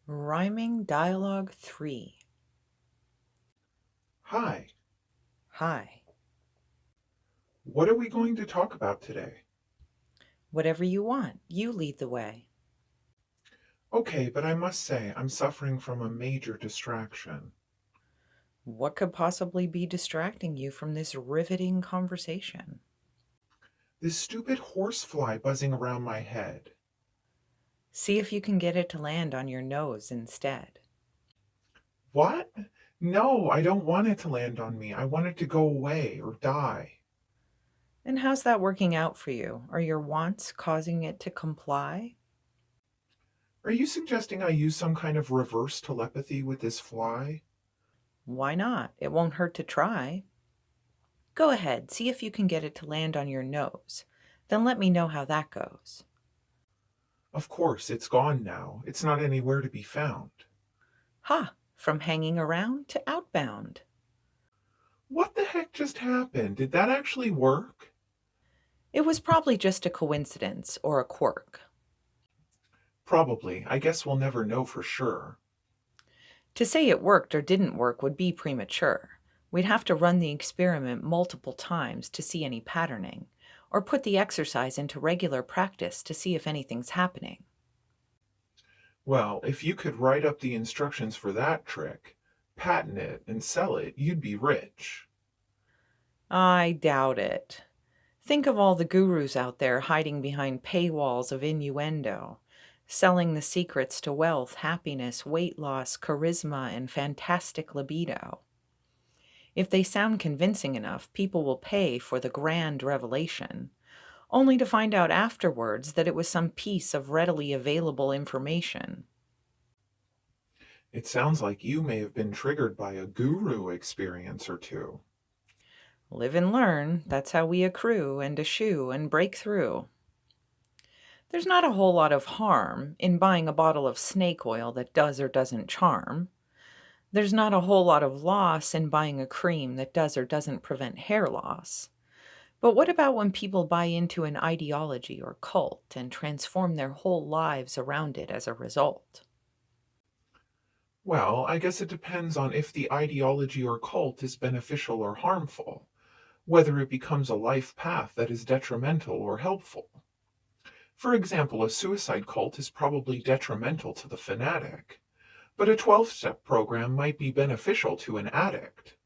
Rhyming Dialogue 3. Hi, Hi. what are we going to talk about today? Whatever you want, you lead the way. Okay, but I must say, I'm suffering from a major distraction. What could possibly be distracting you from this riveting conversation? This stupid horsefly buzzing around my head. See if you can get it to land on your nose instead. What? No, I don't want it to land on me. I want it to go away or die. And how's that working out for you? Are your wants causing it to comply? Are you suggesting I use some kind of reverse telepathy with this fly? Why not? It won't hurt to try. Go ahead, see if you can get it to land on your nose. Then let me know how that goes. Of course, it's gone now. It's not anywhere to be found. Ha! From hanging around to outbound. What the heck just happened? Did that actually work? It was probably just a coincidence or a quirk. Probably. I guess we'll never know for sure. To say it worked or didn't work would be premature. We'd have to run the experiment multiple times to see any patterning, or put the exercise into regular practice to see if anything's happening. Well, if you could write up the instructions for that trick, patent it, and sell it, you'd be rich. I doubt it. Think of all the gurus out there hiding behind paywalls of innuendo, selling the secrets to wealth, happiness, weight loss, charisma, and fantastic libido. If they sound convincing enough, people will pay for the grand revelation, only to find out afterwards that it was some piece of readily available information. It sounds like you may have been triggered by a guru experience or two. Live and learn, that's how we accrue and eschew and break through. There's not a whole lot of harm in buying a bottle of snake oil that does or doesn't charm. There's not a whole lot of loss in buying a cream that does or doesn't prevent hair loss. But what about when people buy into an ideology or cult and transform their whole lives around it as a result? Well, I guess it depends on if the ideology or cult is beneficial or harmful, whether it becomes a life path that is detrimental or helpful. For example, a suicide cult is probably detrimental to the fanatic, but a 12-step program might be beneficial to an addict.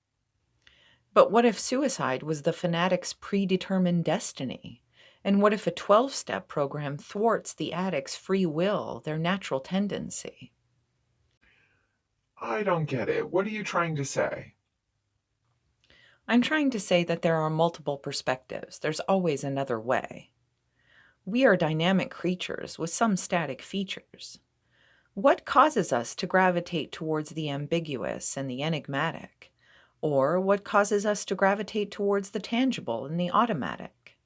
But what if suicide was the fanatic's predetermined destiny? And what if a 12-step program thwarts the addict's free will, their natural tendency? I don't get it. What are you trying to say? I'm trying to say that there are multiple perspectives. There's always another way. We are dynamic creatures with some static features. What causes us to gravitate towards the ambiguous and the enigmatic? Or what causes us to gravitate towards the tangible and the automatic?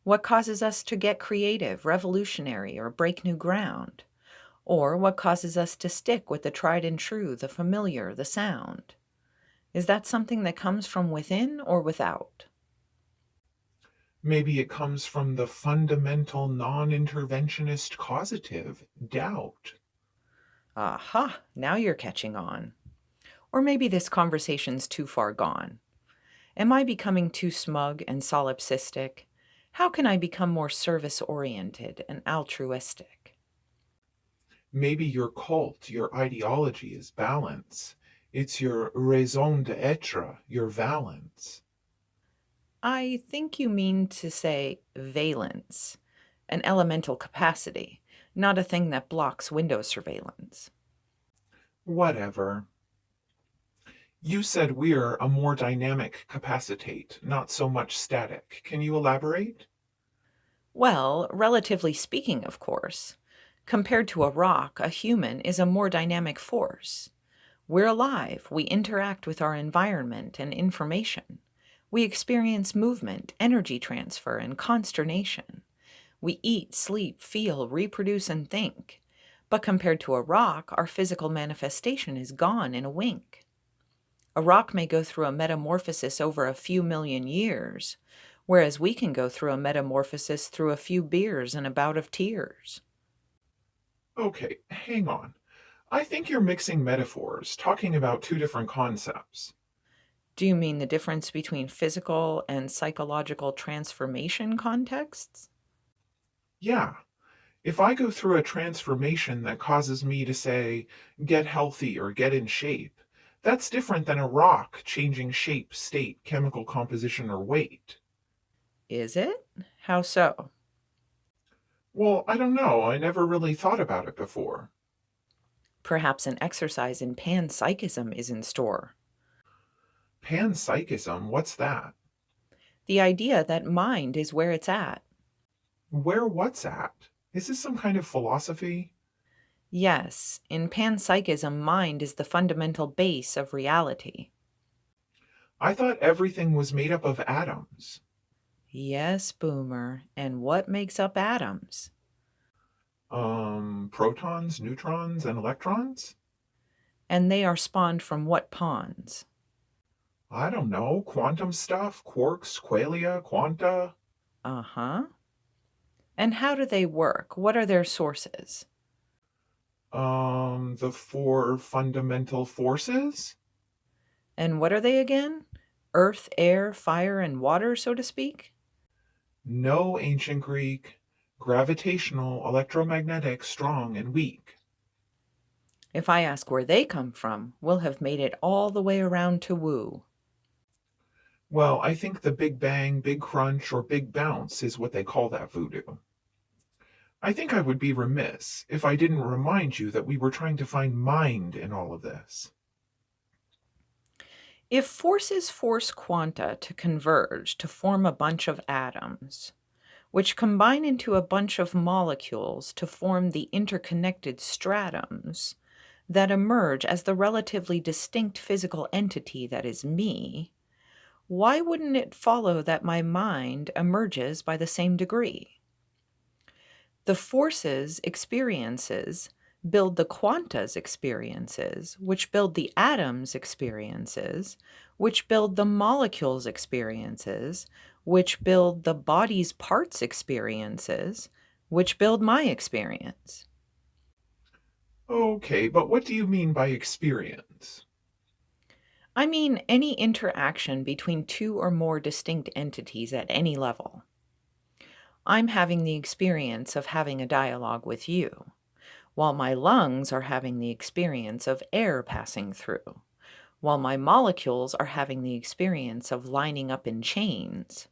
What causes us to get creative, revolutionary, or break new ground? Or what causes us to stick with the tried and true, the familiar, the sound? Is that something that comes from within or without? Maybe it comes from the fundamental non interventionist causative, doubt. Aha, now you're catching on. Or maybe this conversation's too far gone. Am I becoming too smug and solipsistic? How can I become more service oriented and altruistic? Maybe your cult, your ideology is balance. It's your raison d'etre, your valence. I think you mean to say valence, an elemental capacity, not a thing that blocks window surveillance. Whatever. You said we're a more dynamic capacitate, not so much static. Can you elaborate? Well, relatively speaking, of course. Compared to a rock, a human is a more dynamic force. We're alive, we interact with our environment and information. We experience movement, energy transfer, and consternation. We eat, sleep, feel, reproduce, and think. But compared to a rock, our physical manifestation is gone in a wink. A rock may go through a metamorphosis over a few million years, whereas we can go through a metamorphosis through a few beers and a bout of tears. Okay, hang on. I think you're mixing metaphors, talking about two different concepts. Do you mean the difference between physical and psychological transformation contexts? Yeah, if I go through a transformation that causes me to say, get healthy or get in shape, that's different than a rock changing shape, state, chemical composition, or weight. Is it? How so? Well, I don't know. I never really thought about it before. Perhaps an exercise in panpsychism is in store. Panpsychism, what's that? The idea that mind is where it's at. Where what's at? Is this some kind of philosophy? Yes, in panpsychism, mind is the fundamental base of reality. I thought everything was made up of atoms. Yes, Boomer. And what makes up atoms? Protons, neutrons, and electrons? And they are spawned from what pawns? I don't know. Quantum stuff? Quarks, qualia, quanta? Uh huh. And how do they work? What are their sources? The four fundamental forces? And what are they again? Earth, air, fire, and water, so to speak? No ancient Greek. Gravitational, electromagnetic, strong, and weak. If I ask where they come from, we'll have made it all the way around to woo. Well, I think the Big Bang, Big Crunch, or Big Bounce is what they call that voodoo. I think I would be remiss if I didn't remind you that we were trying to find mind in all of this. If forces force quanta to converge to form a bunch of atoms, which combine into a bunch of molecules to form the interconnected stratums that emerge as the relatively distinct physical entity that is me, why wouldn't it follow that my mind emerges by the same degree? The forces experiences build the quantas experiences, which build the atoms experiences, which build the molecules experiences, which build the body's parts experiences, which build my experience. Okay, but what do you mean by experience? I mean, any interaction between two or more distinct entities at any level. I'm having the experience of having a dialogue with you, while my lungs are having the experience of air passing through, while my molecules are having the experience of lining up in chains,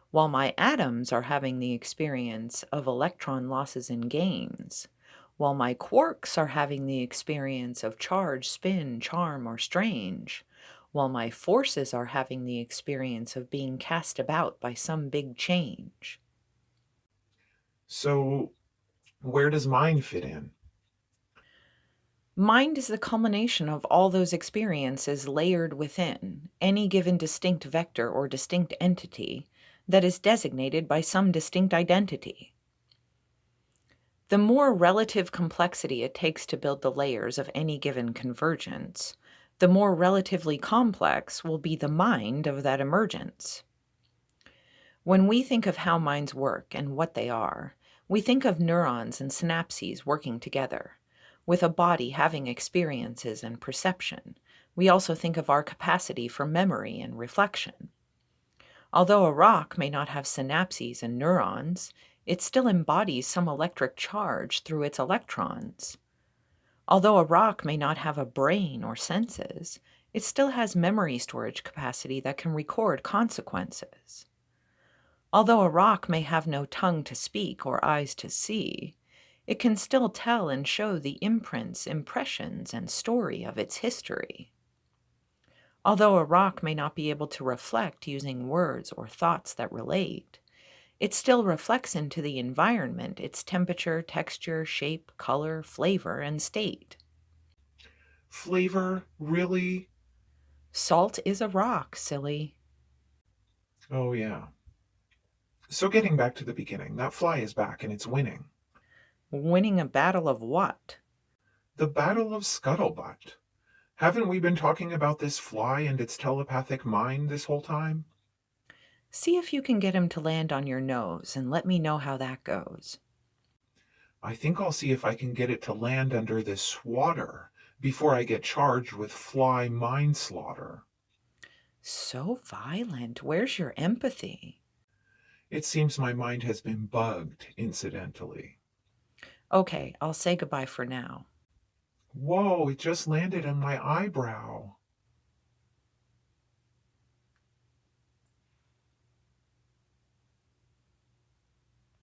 while my atoms are having the experience of electron losses and gains, while my quarks are having the experience of charge, spin, charm, or strange, while my forces are having the experience of being cast about by some big change. So, where does mind fit in? Mind is the culmination of all those experiences layered within any given distinct vector or distinct entity that is designated by some distinct identity. The more relative complexity it takes to build the layers of any given convergence, the more relatively complex will be the mind of that emergence. When we think of how minds work and what they are, we think of neurons and synapses working together. With a body having experiences and perception, we also think of our capacity for memory and reflection. Although a rock may not have synapses and neurons, it still embodies some electric charge through its electrons. Although a rock may not have a brain or senses, it still has memory storage capacity that can record consequences. Although a rock may have no tongue to speak or eyes to see, it can still tell and show the imprints, impressions, and story of its history. Although a rock may not be able to reflect using words or thoughts that relate, it still reflects into the environment its temperature, texture, shape, color, flavor, and state. Flavor? Really? Salt is a rock, silly. Oh, yeah. So, getting back to the beginning, that fly is back and it's winning. Winning a battle of what? The Battle of Scuttlebutt. Haven't we been talking about this fly and its telepathic mind this whole time? See if you can get him to land on your nose and let me know how that goes. I think I'll see if I can get it to land under this water before I get charged with fly manslaughter. So violent. Where's your empathy? It seems my mind has been bugged, incidentally. Okay, I'll say goodbye for now. Whoa, it just landed on my eyebrow.